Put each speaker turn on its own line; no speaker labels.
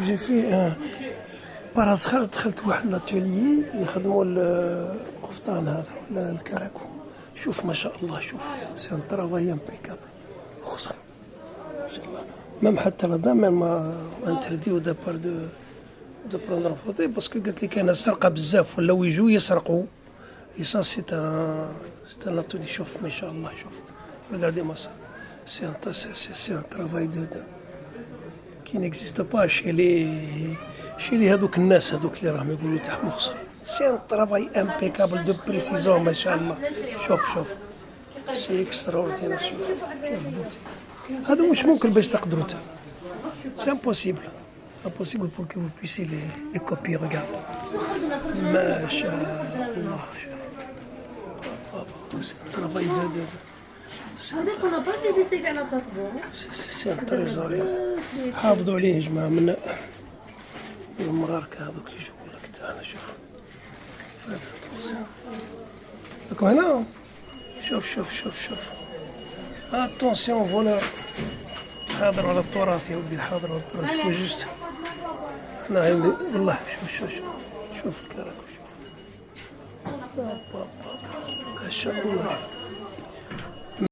جي في بارا صغير دخلت واحد لاتوليي يخدموا القفطان هذا ولا الكراكو. شوف ما شاء الله، شوف سي ان ترافاي امبيكابل، خصم ما شاء الله. ميم حتى لا ميم انترديو دابار دو بروندر فوتي باسكو قالت لي كاينه السرقه بزاف ولاو يجوا يسرقوا. اي سا سي ان اتولي. شوف ما شاء الله، شوف ريغاردي ما سا سي ان ترافاي دو كي نيكزيست با شي هذوك الناس هذوك اللي راهم يقولوا تاع مخصم. سي ان ترافاي امبيكابل دو بريسيزون ما شاء الله. شوف سي اكسترا اوردينير. شوف كيف بوتي هذا مش ممكن باش تقدروا تاع. سي امبوسيبل pour que vous puissiez les copier. Regarde. ما شاء الله. C'est un travail de
هذاك انا با فيزيتي كاع لا كاسبور.
سي ان تريزوري. حافظوا عليه يا جماعه من المراركه هذوك اللي يجيبوا لك تاعنا. شوف هذا هنا. شوف اتونسيون فولور. حاضر على التراث يا ولدي، حاضر على التراث. شوف جوست هنا والله. شوف الكراكو. شوف ما شاء الله.